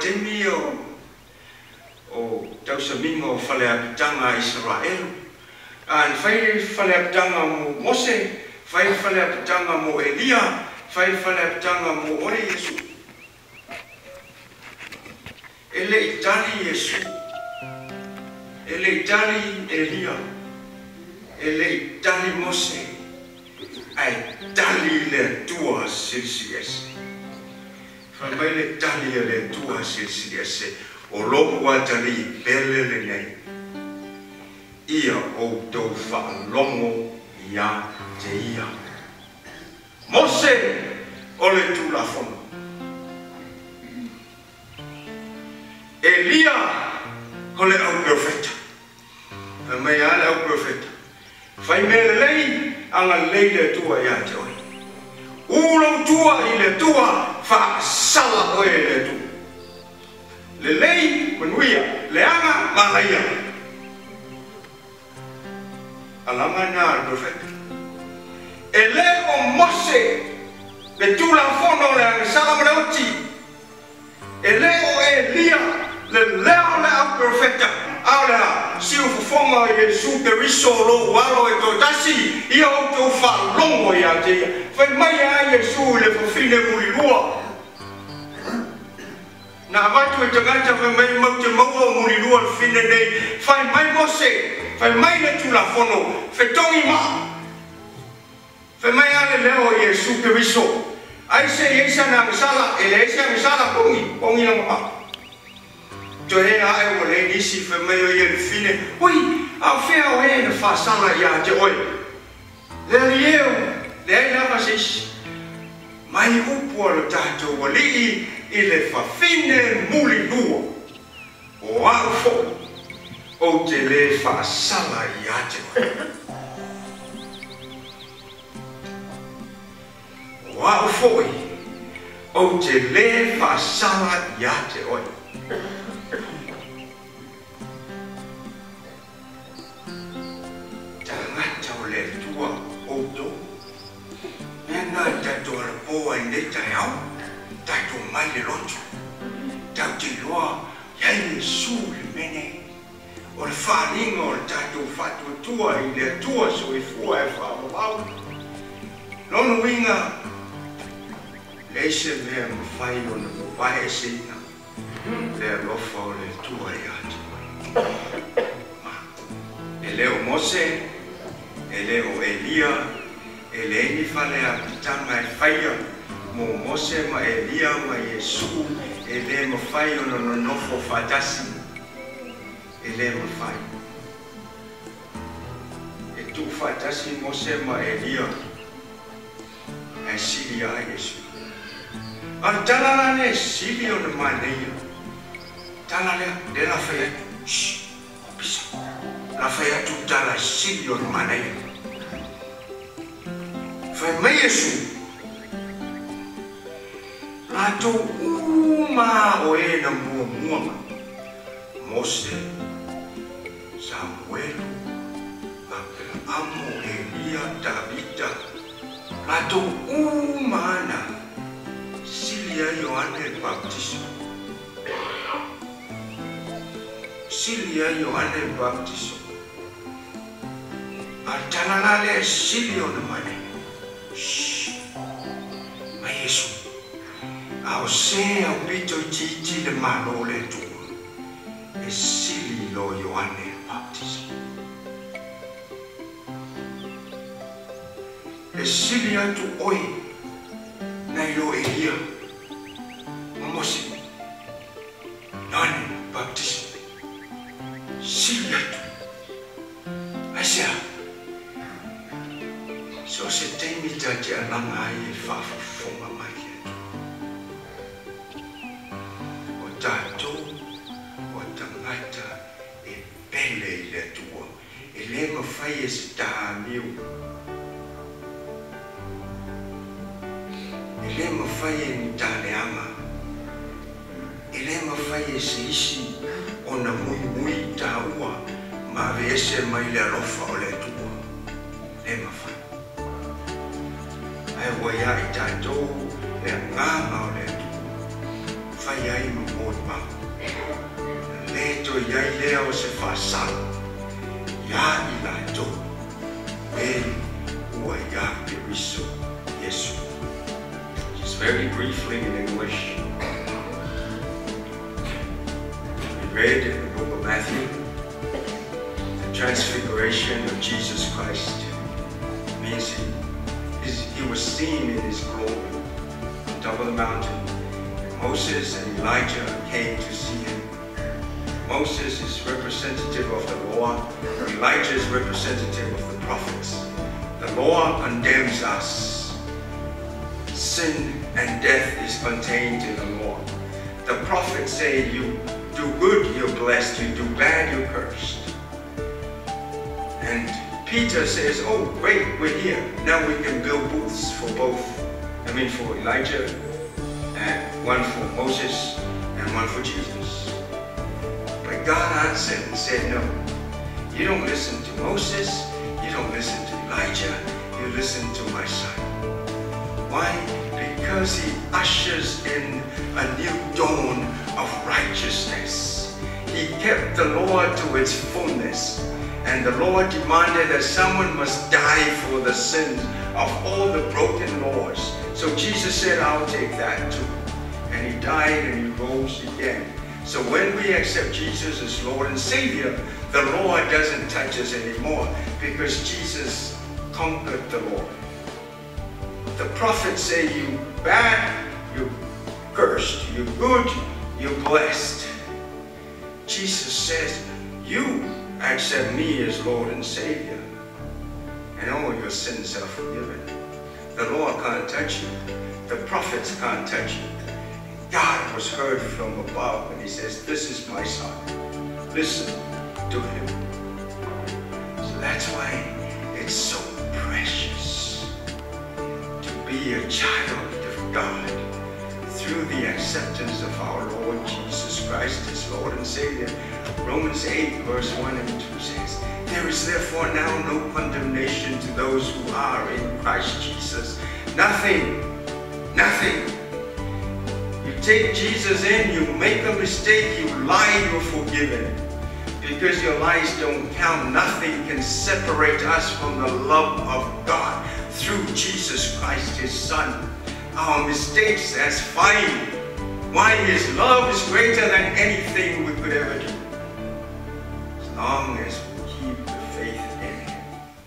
temi o tausamingo fale apitanga Israel. An fai fale apitanga mo Mose, fai fale apitanga mo Elia, fai fale apitanga mo ore Yesu. Ele itali Yesu, ele itali Elia, ele itali Mose, ai tali le tua silsiese. Famai le tali le tua silsiese, o loku atali pele le nei. Ia o tau whaalongo ia te ia. Mose o le tulafono. Elia o le au profeta. Mai ale au profeta. Fai mele lei anga lei le tua ia te oi. Ulo tua i le tua whaasala oe le tua. Le lei manuia le anga malaia. Alanga na al profeta. Ele o Mose le tulafono le angisala marauti. Ele o Elia le leo le au profeta. Aula si o fonga Yesu te riso lo walo e to tasi ia o to fa longo ia te. Fai mai a Yesu le fofine mulilua. Na watu e tagata fai mai mau te mau mulilua le fine nei. Fai mai Mose. Fai mai le tulafono, fai tongi ma. Fai mai ale leo Yesu te riso. Ai se Yesu na misala, ele Yesu misala pongi na ma. To e a e o le nisi fai mai o ye le fine. Ui, au fea o e na fa sala ia te oi. Le lieu, le ai lava sisi. Mai upu alo tato wali i le fa fine muli lua. O au fo. O te le whaasala i ate oi. O au foi. O te le whaasala i ate oi. Tangata o le tua o to. Nena tato ala poa i ne tai au. Tato mai le lotu. Tau te loa. Iai le su le mene. O le whalinga o le tātou whatua tua i le tua so i fua e whaamau. Nono winga, leise mea mwhai o na mwahe sina, le alofa o le tua i atu. E leo Mose, e leo Elia, e le ni whale a pitanga e whaia, mo Mose ma Elia ma Yesu, e le mwhai o na nonofo whatasi. Ele me fai. E tu fatasi Mose ma Elia. E sili a Yesu. Al talala ne sili o na maneia. Talala de la faya. Shh. Opisa. La faya tu tala sili o na maneia. Fai me Yesu. Ato uma o e na mua. Mose. Samuel, Amo, Elia, Davida, Lato umana, Silia Ioane Baptist, Silia Ioane Baptist, Altanale Silio na mane, Shh, ma Yesu, ao se ao pito titi le malo le tu, e Silio Ioane Baptist. E sili atu oi na ilo Elia ma Mose Ioane Baptist sili atu asia so se teimi tati alanga ai e whaafafonga mai atu o tātou o tangata e pele i le atua e le mawhai e se tāmiu ele mawhai e ni tāleanga. Ele mawhai e se isi o na mui tāua ma vese mai le alofa o le tua. Le mawhai. Ai waia i tātou le nganga o le tua. Fai ai mamot ma. Le to yai leo se fa sa. Ya ila to. Ua ya kiriso Yesu. Just very briefly in English. We read in the book of Matthew, the transfiguration of Jesus Christ means he was seen in his glory on top of the mountain. Moses and Elijah came to see him. Moses is representative of the law. Elijah is representative of the prophets. The law condemns us. Sin and death is contained in the law. The prophets say you do good, you're blessed. You do bad, you're cursed. And Peter says, oh, great, we're here. Now we can build booths for both. For Elijah, and one for Moses, and one for Jesus. But God answered and said, no, you don't listen to Moses, you don't listen to Elijah, you listen to my son. Why? Because he ushers in a new dawn of righteousness. He kept the law to its fullness. And the Lord demanded that someone must die for the sins of all the broken laws. So Jesus said, I'll take that too. And he died and he rose again. So when we accept Jesus as Lord and Savior, the law doesn't touch us anymore because Jesus conquered the law. The prophets say you bad, you're cursed. You good, you're blessed. Jesus says, you accept me as Lord and Savior, and all your sins are forgiven. The law can't touch you. The prophets can't touch you. God was heard from above, and he says, this is my son. Listen to him. So that's why it's so precious to be a child of God through the acceptance of our Lord Jesus Christ as Lord and Savior. Romans 8 verse 1 and 2 says, there is therefore now no condemnation to those who are in Christ Jesus. Nothing. You take Jesus in, you make a mistake, you lie, you're forgiven. Because your lies don't count, nothing can separate us from the love of God through Jesus Christ, his son. Our mistakes, that's fine. Why? His love is greater than anything we could ever do. As long as